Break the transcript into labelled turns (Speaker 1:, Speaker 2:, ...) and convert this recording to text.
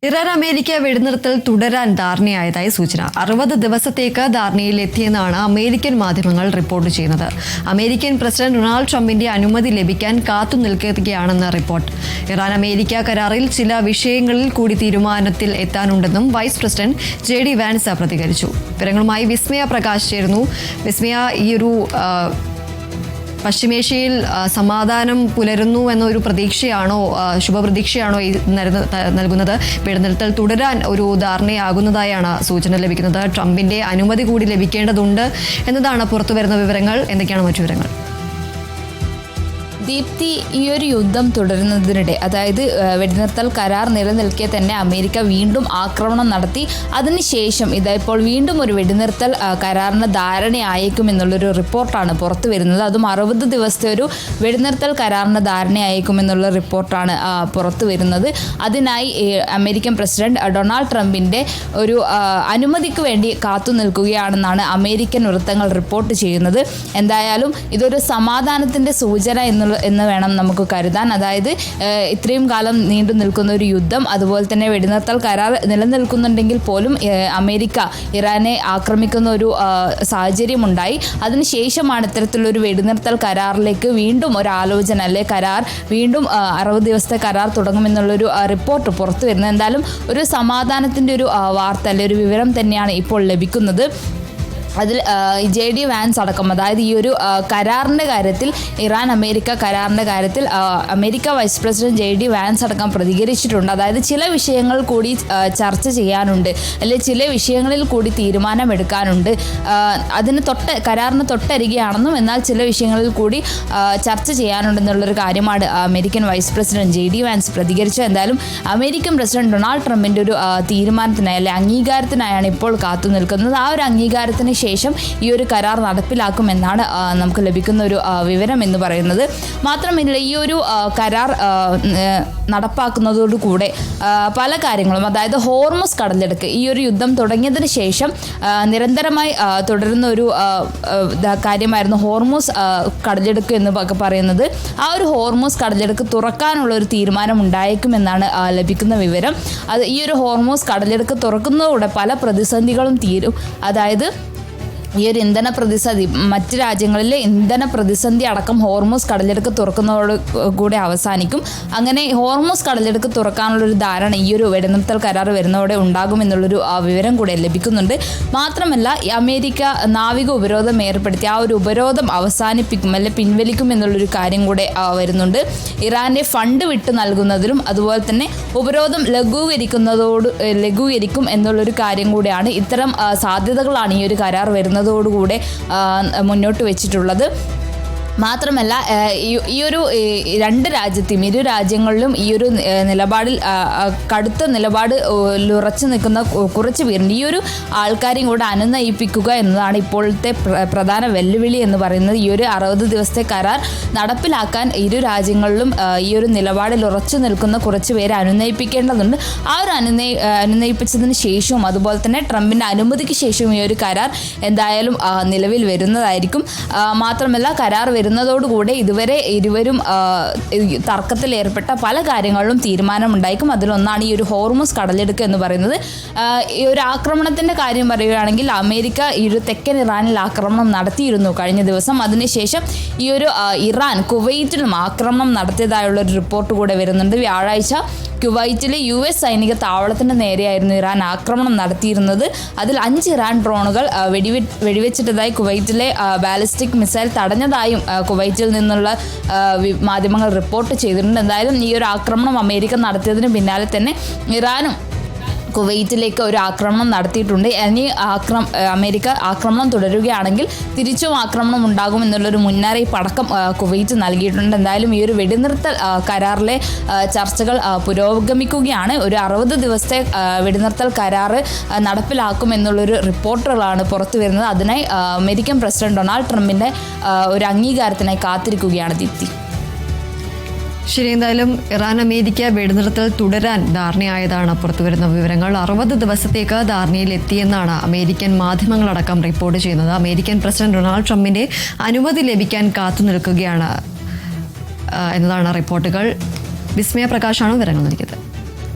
Speaker 1: Iran America വെടിനിർത്തൽ തുടരാൻ ധാരണയായതായി സൂചന. 60 ദിവസത്തേക്ക് ധാരണയിലെത്തിയെന്നാണ് അമേരിക്കൻ മാധ്യമങ്ങൾ റിപ്പോർട്ട് ചെയ്യുന്നത്. അമേരിക്കൻ പ്രസിഡന്റ് ഡൊണാൾഡ് ട്രംപിന്റെ അനുമതി ലഭിക്കാൻ കാത്തുനിൽക്കുകയാണെന്ന് റിപ്പോർട്ട്. ഇറാൻ അമേരിക്ക കരാറിൽ ചില വിഷയങ്ങളിൽ കൂടി തീരുമാനത്തിൽ എത്താനുണ്ടെന്നും വൈസ് പ്രസിഡന്റ് JD വാൻസ് പ്രതികരിച്ചു. വിവരങ്ങളുമായി വിസ്മയ പ്രകാശ് ചേരുന്നു. വിസ്മയ, ഈയൊരു പശ്ചിമേഷ്യയിൽ സമാധാനം പുലരുന്നു എന്നൊരു പ്രതീക്ഷയാണോ, ശുഭപ്രതീക്ഷയാണോ നൽകുന്നത്? വെടിനിർത്തൽ തുടരാൻ ഒരു ധാരണയാകുന്നതായാണ് സൂചന ലഭിക്കുന്നത്. ട്രംപിന്റെ അനുമതി കൂടി ലഭിക്കേണ്ടതുണ്ട് എന്നതാണ് പുറത്തുവരുന്ന വിവരങ്ങൾ. എന്തൊക്കെയാണ് മറ്റു വിവരങ്ങൾ?
Speaker 2: ദീപ്തി, ഈ ഒരു യുദ്ധം തുടരുന്നതിനിടെ, അതായത് വെടിനിർത്തൽ കരാർ നിലനിൽക്കെ തന്നെ അമേരിക്ക വീണ്ടും ആക്രമണം നടത്തി. അതിനുശേഷം ഇപ്പോൾ വീണ്ടും ഒരു വെടിനിർത്തൽ കരാറിന് ധാരണയായേക്കുമെന്നുള്ളൊരു റിപ്പോർട്ടാണ് പുറത്തു വരുന്നത്. അതും 60 ദിവസത്തെ ഒരു വെടിനിർത്തൽ കരാറിന് ധാരണയായേക്കുമെന്നുള്ള റിപ്പോർട്ടാണ് പുറത്തു വരുന്നത്. അതിനായി അമേരിക്കൻ പ്രസിഡന്റ് ഡൊണാൾഡ് ട്രംപിൻ്റെ ഒരു അനുമതിക്ക് വേണ്ടി കാത്തു നിൽക്കുകയാണെന്നാണ് അമേരിക്കൻ വൃത്തങ്ങൾ റിപ്പോർട്ട് ചെയ്യുന്നത്. എന്തായാലും ഇതൊരു സമാധാനത്തിൻ്റെ സൂചന എന്ന് വേണം നമുക്ക് കരുതാൻ. അതായത് ഇത്രയും കാലം നീണ്ടു നിൽക്കുന്ന ഒരു യുദ്ധം, അതുപോലെ തന്നെ വെടിനിർത്തൽ കരാർ നിലനിൽക്കുന്നുണ്ടെങ്കിൽ പോലും അമേരിക്ക ഇറാനെ ആക്രമിക്കുന്ന ഒരു സാഹചര്യമുണ്ടായി. അതിനുശേഷമാണ് ഇത്തരത്തിലൊരു വെടിനിർത്തൽ കരാറിലേക്ക് വീണ്ടും ഒരു ആലോചന, അല്ലെ കരാർ വീണ്ടും 60 ദിവസത്തെ കരാർ തുടങ്ങുമെന്നുള്ളൊരു റിപ്പോർട്ട് പുറത്തു വരുന്നത്. എന്തായാലും ഒരു സമാധാനത്തിൻ്റെ ഒരു വാർത്ത, അല്ലെ ഒരു വിവരം തന്നെയാണ് ഇപ്പോൾ ലഭിക്കുന്നത്. അതിൽ JD വാൻസ് അടക്കം, അതായത് ഈ ഒരു കരാറിൻ്റെ കാര്യത്തിൽ, ഇറാൻ അമേരിക്ക കരാറിൻ്റെ കാര്യത്തിൽ America vice president JD Vance അടക്കം പ്രതികരിച്ചിട്ടുണ്ട്. അതായത് ചില വിഷയങ്ങൾ കൂടി ചർച്ച ചെയ്യാനുണ്ട്, അല്ലെങ്കിൽ ചില വിഷയങ്ങളിൽ കൂടി തീരുമാനമെടുക്കാനുണ്ട്. കരാറിന് തൊട്ടരികയാണെന്നും എന്നാൽ ചില വിഷയങ്ങളിൽ കൂടി ചർച്ച ചെയ്യാനുണ്ടെന്നുള്ളൊരു കാര്യമാണ് American vice president JD Vance പ്രതികരിച്ചത്. എന്തായാലും അമേരിക്കൻ പ്രസിഡന്റ് ഡൊണാൾഡ് ട്രംപിൻ്റെ ഒരു തീരുമാനത്തിനായി, അല്ലെങ്കിൽ അംഗീകാരത്തിനായാണ് ഇപ്പോൾ കാത്തു നിൽക്കുന്നത്. ആ ഒരു അംഗീകാരത്തിന് ശേഷം ഈ ഒരു കരാർ നടപ്പിലാക്കുമെന്നാണ് നമുക്ക് ലഭിക്കുന്ന ഒരു വിവരം എന്ന് പറയുന്നത്. മാത്രമല്ല, ഈ ഒരു കരാർ നടപ്പാക്കുന്നതോടുകൂടെ പല കാര്യങ്ങളും, അതായത് ഹോർമുസ് കടലെടുക്ക്, ഈ ഒരു യുദ്ധം തുടങ്ങിയതിന് ശേഷം നിരന്തരമായി തുടരുന്ന ഒരു കാര്യമായിരുന്നു ഹോർമുസ് കടലെടുക്ക് എന്ന് പറയുന്നത്. ആ ഒരു ഹോർമുസ് കടലെടുക്ക് തുറക്കാനുള്ള ഒരു തീരുമാനം ഉണ്ടായേക്കുമെന്നാണ് ലഭിക്കുന്ന വിവരം. അത് ഈ ഒരു ഹോർമുസ് കടലെടുക്ക് തുറക്കുന്നതോടെ പല പ്രതിസന്ധികളും തീരും. അതായത് ഈ ഒരു ഇന്ധന പ്രതിസന്ധി, മറ്റ് രാജ്യങ്ങളിലെ ഇന്ധന പ്രതിസന്ധി അടക്കം ഹോർമുസ് കടലെടുക്ക് തുറക്കുന്നതോട് കൂടെ അവസാനിക്കും. അങ്ങനെ ഹോർമുസ് കടലെടുക്ക് തുറക്കാനുള്ളൊരു ധാരണ ഈ ഒരു വെടിനിർത്തൽ കരാർ വരുന്നതോടെ ഉണ്ടാകുമെന്നുള്ളൊരു വിവരം കൂടെ ലഭിക്കുന്നുണ്ട്. മാത്രമല്ല, അമേരിക്ക നാവിക ഉപരോധം ഏർപ്പെടുത്തി ആ ഒരു ഉപരോധം അവസാനിപ്പിക്കും, അല്ലെ പിൻവലിക്കും എന്നുള്ളൊരു കാര്യം കൂടെ വരുന്നുണ്ട്. ഇറാൻ്റെ ഫണ്ട് വിട്ടു നൽകുന്നതിലും അതുപോലെ തന്നെ ഉപരോധം ലഘൂകരിക്കും എന്നുള്ളൊരു കാര്യം കൂടെയാണ്. ഇത്തരം സാധ്യതകളാണ് ഈ ഒരു കരാർ വരുന്നതോടുകൂടെ മുന്നോട്ട് വെച്ചിട്ടുള്ളത്. മാത്രമല്ല, ഈ ഒരു ഇരു രാജ്യങ്ങളിലും ഈ ഒരു നിലപാടിൽ കടുത്ത നിലപാട് ഉറച്ചു നിൽക്കുന്ന കുറച്ച് പേരുണ്ട്. ഈ ഒരു ആൾക്കാരെയും കൂടെ അനുനയിപ്പിക്കുക എന്നതാണ് ഇപ്പോഴത്തെ പ്രധാന വെല്ലുവിളി എന്ന് പറയുന്നത്. ഈ ഒരു 60 ദിവസത്തെ കരാർ നടപ്പിലാക്കാൻ ഇരു രാജ്യങ്ങളിലും ഈ ഒരു നിലപാടിൽ ഉറച്ചു നിൽക്കുന്ന കുറച്ച് പേരെ അനുനയിപ്പിക്കേണ്ടതുണ്ട്. ആ ഒരു അനുനയിപ്പിച്ചതിന് ശേഷവും, അതുപോലെ തന്നെ ട്രംപിൻ്റെ അനുമതിക്ക് ശേഷവും ഈ ഒരു കരാർ എന്തായാലും നിലവിൽ വരുന്നതായിരിക്കും. മാത്രമല്ല, കരാർ വരുന്നതോടുകൂടെ ഇതുവരെ ഇരുവരും തർക്കത്തിലേർപ്പെട്ട പല കാര്യങ്ങളിലും തീരുമാനമുണ്ടായിരിക്കും. അതിലൊന്നാണ് ഈ ഒരു ഹോർമുസ് കടലെടുക്ക് എന്ന് പറയുന്നത്. ഈ ഒരു ആക്രമണത്തിൻ്റെ കാര്യം പറയുകയാണെങ്കിൽ, അമേരിക്ക ഈ ഒരു തെക്കൻ ഇറാനിൽ ആക്രമണം നടത്തിയിരുന്നു കഴിഞ്ഞ ദിവസം. അതിനുശേഷം ഈ ഒരു ഇറാൻ കുവൈറ്റിലും ആക്രമണം നടത്തിയതായുള്ളൊരു റിപ്പോർട്ട് കൂടെ വരുന്നുണ്ട്. വ്യാഴാഴ്ച കുവൈറ്റിലെ US സൈനിക താവളത്തിന് നേരെയായിരുന്നു ഇറാൻ ആക്രമണം നടത്തിയിരുന്നത്. അതിൽ 5 ഇറാൻ ഡ്രോണുകൾ വെടിവെച്ചിട്ടതായി കുവൈറ്റിലെ ബാലിസ്റ്റിക് മിസൈൽ തടഞ്ഞതായും കുവൈറ്റിൽ നിന്നുള്ള മാധ്യമങ്ങൾ റിപ്പോർട്ട് ചെയ്തിട്ടുണ്ട്. എന്തായാലും ഈ ഒരു ആക്രമണം അമേരിക്ക നടത്തിയതിന് പിന്നാലെ തന്നെ ഇറാനും കുവൈറ്റിലേക്ക് ഒരു ആക്രമണം നടത്തിയിട്ടുണ്ട്. ഇനി അമേരിക്ക ആക്രമണം തുടരുകയാണെങ്കിൽ തിരിച്ചും ആക്രമണം ഉണ്ടാകും എന്നുള്ളൊരു മുന്നറിയിപ്പ് അടക്കം കുവൈറ്റ് നൽകിയിട്ടുണ്ട്. എന്തായാലും ഈ ഒരു വെടിനിർത്തൽ കരാറിലെ ചർച്ചകൾ പുരോഗമിക്കുകയാണ്. ഒരു 60 ദിവസത്തെ വെടിനിർത്തൽ കരാർ നടപ്പിലാക്കും എന്നുള്ളൊരു റിപ്പോർട്ടുകളാണ് പുറത്തു വരുന്നത്. അതിനായി അമേരിക്കൻ പ്രസിഡന്റ് ഡൊണാൾഡ് ട്രംപിൻ്റെ ഒരു അംഗീകാരത്തിനായി കാത്തിരിക്കുകയാണ് ദീപ്തി.
Speaker 1: ശരി, എന്തായാലും ഇറാൻ അമേരിക്ക വെടിനിർത്തൽ തുടരാൻ ധാരണയായതാണ് പുറത്തുവരുന്ന വിവരങ്ങൾ. 60 ദിവസത്തേക്ക് ധാരണയിൽ എത്തിയെന്നാണ് അമേരിക്കൻ മാധ്യമങ്ങളടക്കം റിപ്പോർട്ട് ചെയ്യുന്നത്. അമേരിക്കൻ പ്രസിഡന്റ് ഡൊണാൾഡ് ട്രംപിന്റെ അനുമതി ലഭിക്കാൻ കാത്തുനിൽക്കുകയാണ് എന്നതാണ് റിപ്പോർട്ടുകൾ. വിസ്മയ പ്രകാശാണ് വിവരങ്ങൾ നൽകിയത്.